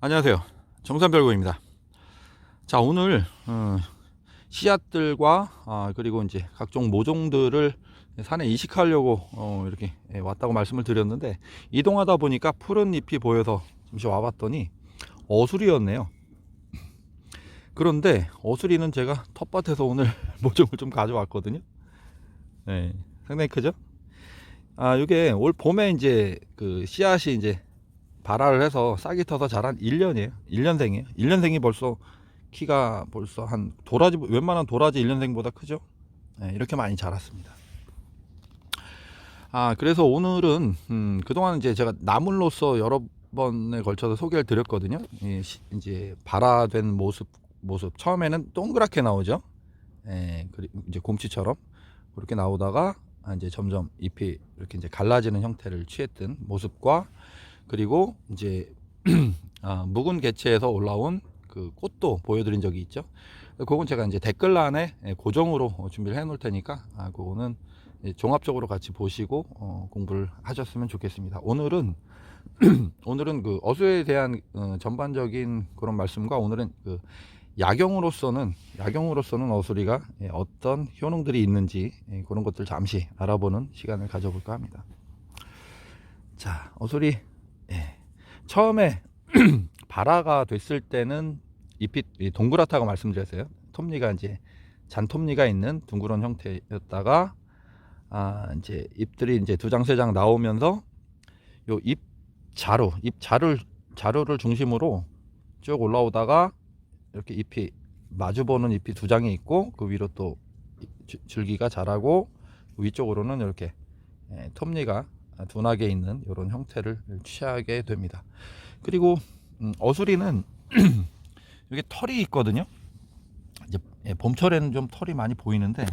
안녕하세요. 정산별고입니다. 자, 오늘 씨앗들과 그리고 이제 각종 모종들을 산에 이식하려고 이렇게 왔다고 말씀을 드렸는데, 이동하다 보니까 푸른 잎이 보여서 잠시 와봤더니 어수리였네요. 그런데 어수리는 제가 텃밭에서 오늘 모종을 좀 가져왔거든요. 네, 상당히 크죠? 이게 올 봄에 이제 그 씨앗이 이제 발화를 해서 싹이 터서 자란 1년이에요. 1년생이에요. 1년생이 벌써 키가 벌써 한 도라지, 웬만한 도라지 1년생보다 크죠. 네, 이렇게 많이 자랐습니다. 그래서 오늘은 그동안 이제 제가 나물로서 여러 번에 걸쳐서 소개를 드렸거든요. 이제 발화된 모습 처음에는 동그랗게 나오죠. 이제 곰치처럼 그렇게 나오다가 이제 점점 잎이 이렇게 이제 갈라지는 형태를 취했던 모습과, 그리고 이제 묵은 개체에서 올라온 그 꽃도 보여드린 적이 있죠. 그건 제가 이제 댓글란에 고정으로 준비를 해 놓을 테니까 그거는 종합적으로 같이 보시고 공부를 하셨으면 좋겠습니다. 오늘은 그 어수에 대한 전반적인 그런 말씀과, 오늘은 그 야경으로서는 어수리가 어떤 효능들이 있는지 그런 것들 잠시 알아보는 시간을 가져볼까 합니다. 자, 어수리 처음에 발화가 됐을 때는 잎이 동그랗다고 말씀드렸어요. 톱니가 이제 잔톱니가 있는 둥그런 형태였다가 이제 잎들이 이제 두 장 세 장 나오면서 요 자루를 중심으로 쭉 올라오다가 이렇게 잎이 마주보는 잎이 두 장이 있고, 그 위로 또 줄기가 자라고 위쪽으로는 이렇게 톱니가 둔하게 있는 이런 형태를 취하게 됩니다. 그리고 어수리는 여기 털이 있거든요. 이제 봄철에는 좀 털이 많이 보이는데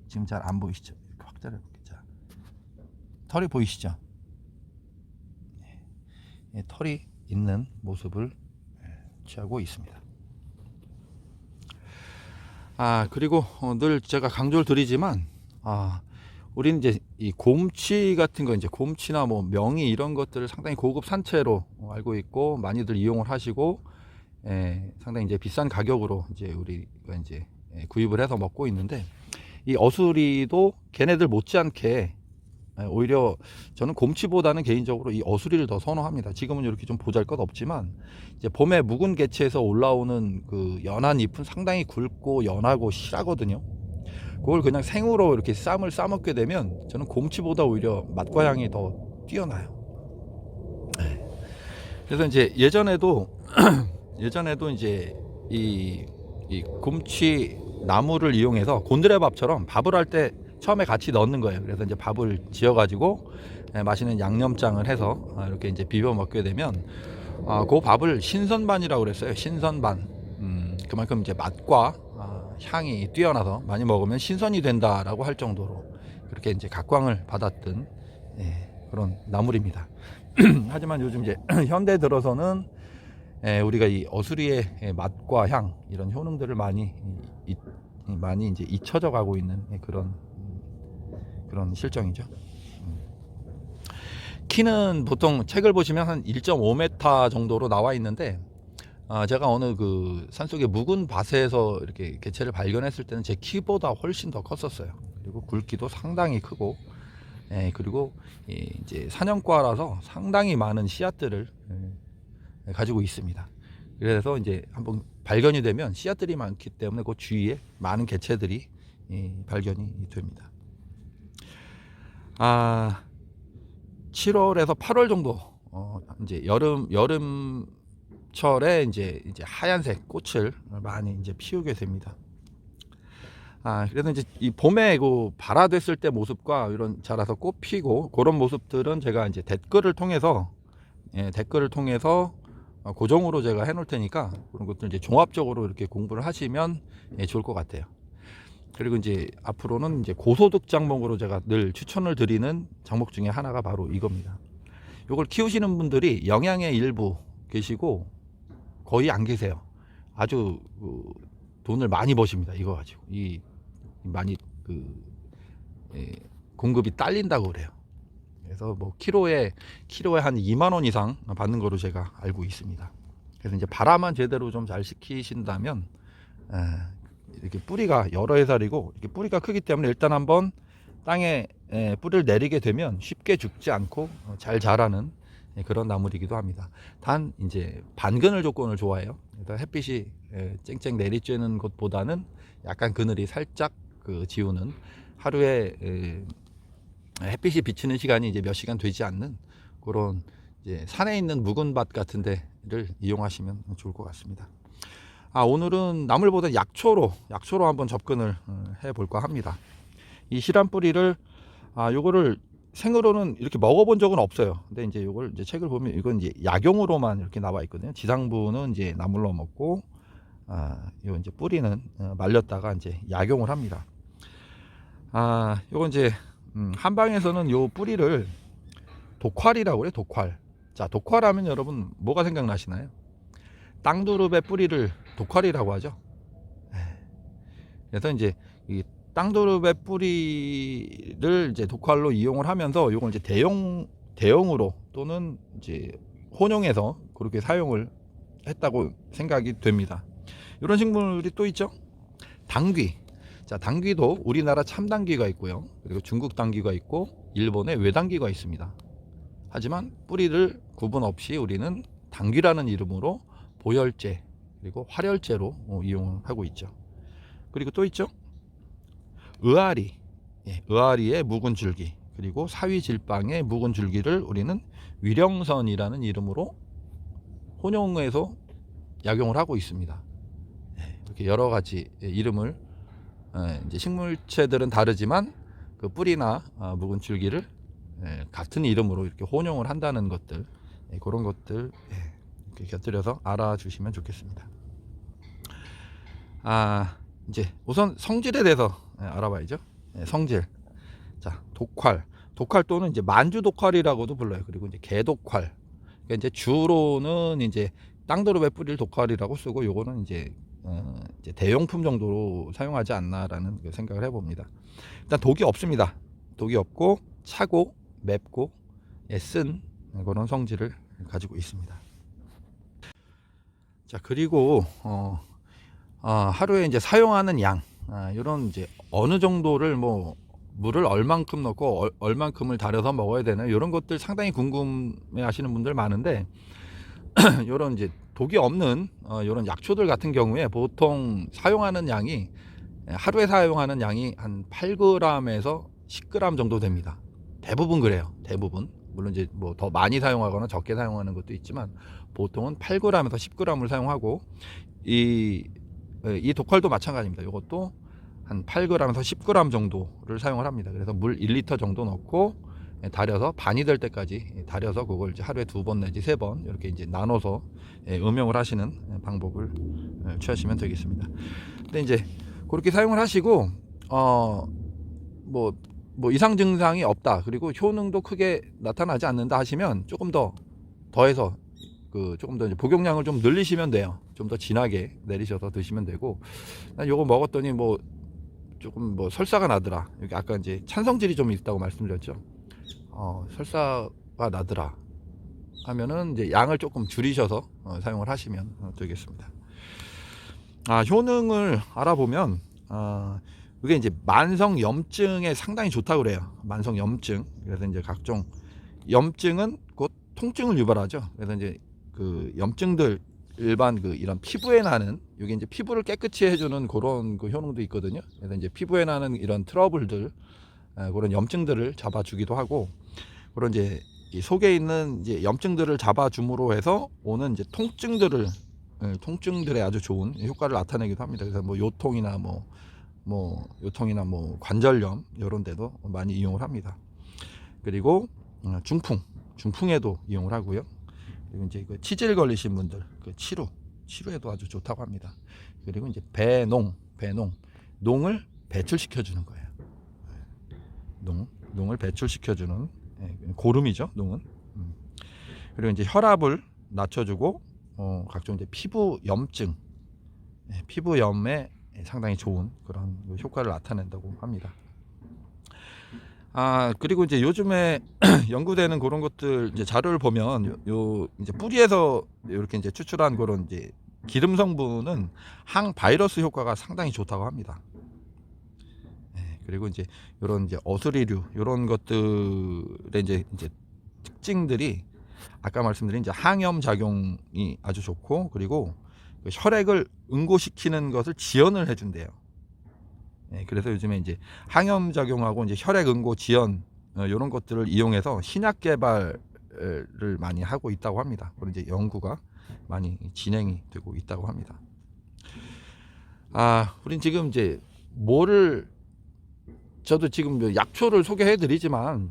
지금 잘 안 보이시죠? 확대를 해볼게요. 자, 털이 보이시죠? 털이 있는 모습을 취하고 있습니다. 그리고 늘 제가 강조를 드리지만, 우리는 이제 이 곰치 같은 거, 이제 곰치나 뭐 명이 이런 것들을 상당히 고급 산채로 알고 있고 많이들 이용을 하시고, 상당히 이제 비싼 가격으로 이제 우리가 이제 구입을 해서 먹고 있는데, 이 어수리도 걔네들 못지않게 오히려 저는 곰치보다는 개인적으로 이 어수리를 더 선호합니다. 지금은 이렇게 좀 보잘것없지만 이제 봄에 묵은 개체에서 올라오는 그 연한 잎은 상당히 굵고 연하고 실하거든요. 그걸 그냥 생으로 이렇게 쌈을 싸먹게 되면 저는 곰치보다 오히려 맛과 향이 더 뛰어나요. 그래서 이제 예전에도 이제 이 곰치 나무를 이용해서 곤드레밥처럼 밥을 할 때 처음에 같이 넣는 거예요. 그래서 이제 밥을 지어 가지고 맛있는 양념장을 해서 이렇게 이제 비벼 먹게 되면 그 밥을 신선반이라고 그랬어요. 신선반. 그만큼 이제 맛과 향이 뛰어나서 많이 먹으면 신선이 된다라고 할 정도로 그렇게 이제 각광을 받았던 그런 나물입니다. 하지만 요즘 이제 현대 들어서는 우리가 이 어수리의 맛과 향 이런 효능들을 많이 이제 잊혀져 가고 있는 그런 실정이죠. 키는 보통 책을 보시면 한 1.5m 정도로 나와 있는데, 제가 어느 그 산속의 묵은 밭에서 이렇게 개체를 발견했을 때는 제 키보다 훨씬 더 컸었어요. 그리고 굵기도 상당히 크고, 그리고 이제 사냥과라서 상당히 많은 씨앗들을 가지고 있습니다. 그래서 이제 한번 발견이 되면 씨앗들이 많기 때문에 그 주위에 많은 개체들이 발견이 됩니다. 7월에서 8월 정도 이제 여름철에 이제 하얀색 꽃을 많이 이제 피우게 됩니다. 그래서 이제 이 봄에 그 발화됐을 때 모습과 이런 자라서 꽃 피고 그런 모습들은 제가 이제 댓글을 통해서 고정으로 제가 해 놓을 테니까 그런 것들 이제 종합적으로 이렇게 공부를 하시면 좋을 것 같아요. 그리고 이제 앞으로는 이제 고소득 작목으로 제가 늘 추천을 드리는 작목 중에 하나가 바로 이겁니다. 이걸 키우시는 분들이 영양의 일부 계시고 거의 안 계세요. 아주 돈을 많이 버십니다. 이거 가지고 많이 공급이 딸린다고 그래요. 그래서 뭐 키로에 한 2만 원 이상 받는 거로 제가 알고 있습니다. 그래서 이제 발화만 제대로 좀 잘 시키신다면 이렇게 뿌리가 여러 해살이고 이렇게 뿌리가 크기 때문에 일단 한번 땅에 뿌리를 내리게 되면 쉽게 죽지 않고 잘 자라는 그런 나물이기도 합니다. 단 이제 반그늘 조건을 좋아해요. 그래서 햇빛이 쨍쨍 내리쬐는 것보다는 약간 그늘이 살짝 지우는 하루에 햇빛이 비치는 시간이 이제 몇 시간 되지 않는 그런 이제 산에 있는 묵은 밭 같은 데를 이용하시면 좋을 것 같습니다. 오늘은 나물보다 약초로 한번 접근을 해 볼까 합니다. 이 실한 뿌리를 요거를 생으로는 이렇게 먹어본 적은 없어요. 근데 이제 요걸 이제 책을 보면 이건 이제 약용으로만 이렇게 나와 있거든요. 지상부는 이제 나물로 먹고 요 이제 뿌리는 말렸다가 이제 약용을 합니다. 요건 이제 한방에서는 요 뿌리를 독활이라고 그래요. 독활. 자, 독활하면 여러분 뭐가 생각나시나요? 땅두릅의 뿌리를 독활이라고 하죠. 그래서 이제 이 땅두릅의 뿌리를 이제 독활로 이용을 하면서 요걸 이제 대용으로 또는 이제 혼용해서 그렇게 사용을 했다고 생각이 됩니다. 이런 식물이 또 있죠. 당귀. 자, 당귀도 우리나라 참당귀가 있고요. 그리고 중국 당귀가 있고 일본의 외당귀가 있습니다. 하지만 뿌리를 구분 없이 우리는 당귀라는 이름으로 보혈제 그리고 활혈제로 이용을 하고 있죠. 그리고 또 있죠. 의아리. 의아리의 묵은 줄기 그리고 사위질방의 묵은 줄기를 우리는 위령선이라는 이름으로 혼용해서 약용을 하고 있습니다. 이렇게 여러 가지 이름을 이제 식물체들은 다르지만 그 뿌리나 묵은 줄기를 같은 이름으로 이렇게 혼용을 한다는 것들, 그런 것들 이렇게 곁들여서 알아주시면 좋겠습니다. 이제 우선 성질에 대해서 알아봐야죠. 성질. 자, 독활 또는 이제 만주 독활이라고도 불러요. 그리고 이제 개독활. 그러니까 이제 주로는 이제 땅두릅의 뿌리를 독활이라고 쓰고, 요거는 이제 대용품 정도로 사용하지 않나라는 생각을 해봅니다. 일단 독이 없습니다. 독이 없고 차고 맵고 쓴 그런 성질을 가지고 있습니다. 자, 그리고 하루에 이제 사용하는 양, 이런 이제 어느 정도를 뭐 물을 얼만큼 넣고 얼만큼을 달여서 먹어야 되나, 이런 것들 상당히 궁금해 하시는 분들 많은데 이런 이제 독이 없는 이런 약초들 같은 경우에 보통 사용하는 양이, 하루에 사용하는 양이 한 8g에서 10g 정도 됩니다. 대부분 그래요. 대부분. 물론 이제 뭐 더 많이 사용하거나 적게 사용하는 것도 있지만 보통은 8g에서 10g을 사용하고, 이 독활도 마찬가지입니다. 이것도 한 8g에서 10g 정도를 사용을 합니다. 그래서 물 1리터 정도 넣고 달여서 반이 될 때까지 달여서 그걸 이제 하루에 2번 내지 3번 이렇게 이제 나눠서 음용을 하시는 방법을 취하시면 되겠습니다. 근데 이제 그렇게 사용을 하시고 뭐 이상 증상이 없다, 그리고 효능도 크게 나타나지 않는다 하시면 조금 더해서 조금 더 이제 복용량을 좀 늘리시면 돼요. 좀 더 진하게 내리셔서 드시면 되고, 난 요거 먹었더니 뭐 조금 뭐 설사가 나더라, 여기 아까 이제 찬성질이 좀 있다고 말씀드렸죠. 설사가 나더라 하면은 이제 양을 조금 줄이셔서 사용을 하시면 되겠습니다. 효능을 알아보면 이게 이제 만성 염증에 상당히 좋다고 그래요. 만성 염증. 그래서 이제 각종 염증은 곧 통증을 유발하죠. 그래서 이제 그 염증들, 일반 이런 피부에 나는, 이게 이제 피부를 깨끗이 해주는 그런 효능도 있거든요. 그래서 이제 피부에 나는 이런 트러블들, 그런 염증들을 잡아주기도 하고, 그런 이제 이 속에 있는 이제 염증들을 잡아줌으로 해서 오는 이제 통증들에 아주 좋은 효과를 나타내기도 합니다. 그래서 뭐 요통이나 요통이나 관절염 이런 데도 많이 이용을 합니다. 그리고 중풍에도 이용을 하고요. 그리고 이제 치질 걸리신 분들 치료에도 아주 좋다고 합니다. 그리고 이제 농을 배출시켜 주는 거예요. 농을 배출시켜 주는 고름이죠, 농은. 그리고 이제 혈압을 낮춰주고 각종 이제 피부 염증, 피부염에 상당히 좋은 그런 효과를 나타낸다고 합니다. 그리고 이제 요즘에 연구되는 그런 것들 이제 자료를 보면 요 이제 뿌리에서 이렇게 이제 추출한 그런 이제 기름 성분은 항바이러스 효과가 상당히 좋다고 합니다. 그리고 이제 요런 이제 어수리류 요런 것들의 이제 특징들이 아까 말씀드린 이제 항염 작용이 아주 좋고, 그리고 그 혈액을 응고시키는 것을 지연을 해준대요. 그래서 요즘에 이제 항염 작용하고 이제 혈액 응고 지연 이런 것들을 이용해서 신약 개발을 많이 하고 있다고 합니다. 그리고 이제 연구가 많이 진행이 되고 있다고 합니다. 우린 지금 이제 저도 지금 약초를 소개해 드리지만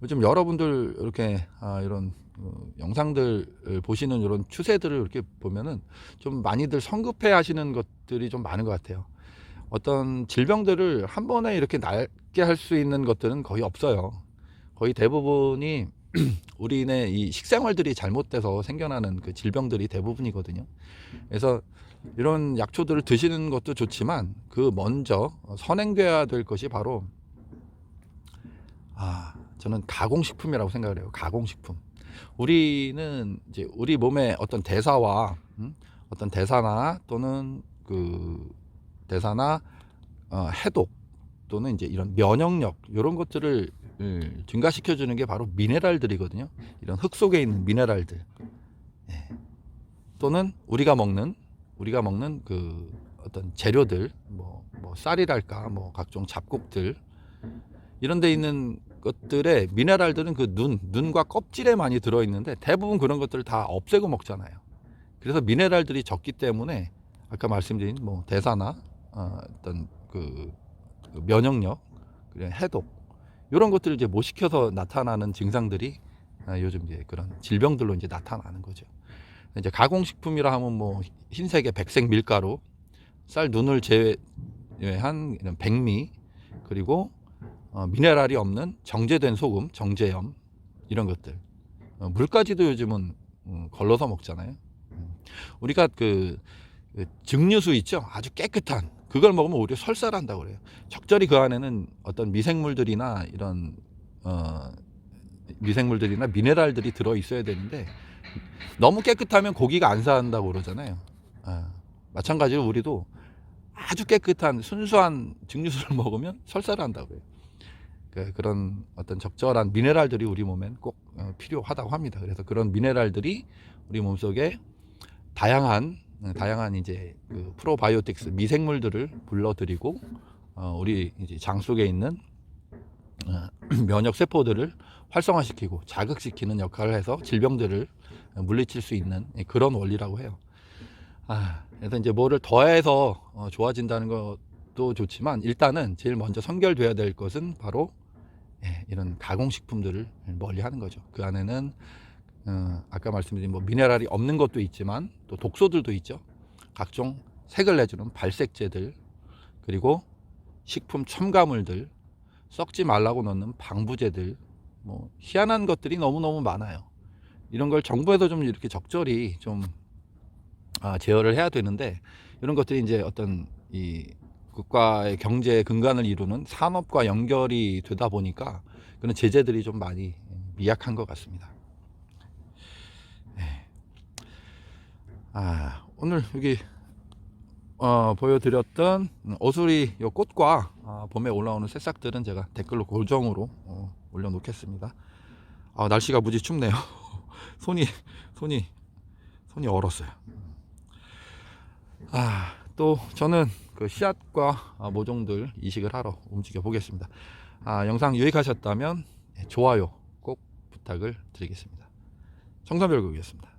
요즘 여러분들 이렇게 이런 영상들 보시는 이런 추세들을 이렇게 보면은 좀 많이들 성급해 하시는 것들이 좀 많은 것 같아요. 어떤 질병들을 한 번에 이렇게 낫게 할 수 있는 것들은 거의 없어요. 거의 대부분이 우리네 이 식생활들이 잘못돼서 생겨나는 그 질병들이 대부분이거든요. 그래서 이런 약초들을 드시는 것도 좋지만 그 먼저 선행돼야 될 것이 바로 저는 가공식품이라고 생각을 해요. 가공식품. 우리는 이제 우리 몸의 어떤 대사와 어떤 대사나 또는 그 대사나 해독 또는 이제 이런 면역력 이런 것들을 증가시켜 주는 게 바로 미네랄들이거든요. 이런 흙 속에 있는 미네랄들. 또는 우리가 먹는 그 어떤 재료들, 뭐 쌀이랄까, 뭐 각종 잡곡들 이런 데 있는 것들의 미네랄들은 그 눈과 껍질에 많이 들어 있는데 대부분 그런 것들을 다 없애고 먹잖아요. 그래서 미네랄들이 적기 때문에 아까 말씀드린 뭐 대사나 어떤 그 면역력, 그리고 해독 이런 것들을 이제 못 시켜서 나타나는 증상들이 요즘 이제 그런 질병들로 이제 나타나는 거죠. 이제 가공식품이라 하면 뭐 흰색의 백색 밀가루, 쌀 눈을 제외한 이런 백미, 그리고 미네랄이 없는 정제된 소금, 정제염 이런 것들. 물까지도 요즘은 걸러서 먹잖아요. 우리가 그 증류수 있죠, 아주 깨끗한 그걸 먹으면 오히려 설사를 한다고 그래요. 적절히 그 안에는 어떤 미생물들이나 이런 미생물들이나 미네랄들이 들어 있어야 되는데 너무 깨끗하면 고기가 안 산다고 그러잖아요. 마찬가지로 우리도 아주 깨끗한 순수한 증류수를 먹으면 설사를 한다고 해요. 그런 어떤 적절한 미네랄들이 우리 몸엔 꼭 필요하다고 합니다. 그래서 그런 미네랄들이 우리 몸속에 다양한 이제 그 프로바이오틱스 미생물들을 불러들이고 우리 이제 장 속에 있는 면역 세포들을 활성화시키고 자극시키는 역할을 해서 질병들을 물리칠 수 있는 그런 원리라고 해요. 그래서 이제 뭐를 더해서 좋아진다는 것도 좋지만 일단은 제일 먼저 선결돼야 될 것은 바로 이런 가공식품들을 멀리 하는 거죠. 그 안에는 아까 말씀드린 뭐 미네랄이 없는 것도 있지만 또 독소들도 있죠. 각종 색을 내주는 발색제들, 그리고 식품 첨가물들, 썩지 말라고 넣는 방부제들, 뭐 희한한 것들이 너무너무 많아요. 이런 걸 정부에서 좀 이렇게 적절히 좀 제어를 해야 되는데, 이런 것들이 이제 어떤 이 국가의 경제 근간을 이루는 산업과 연결이 되다 보니까 그런 제재들이 좀 많이 미약한 것 같습니다. 오늘 여기 보여드렸던 어수리 요 꽃과 봄에 올라오는 새싹들은 제가 댓글로 고정으로 올려놓겠습니다. 날씨가 무지 춥네요. 손이 얼었어요. 또 저는 그 씨앗과 모종들 이식을 하러 움직여 보겠습니다. 영상 유익하셨다면 좋아요 꼭 부탁을 드리겠습니다. 청산별국이었습니다.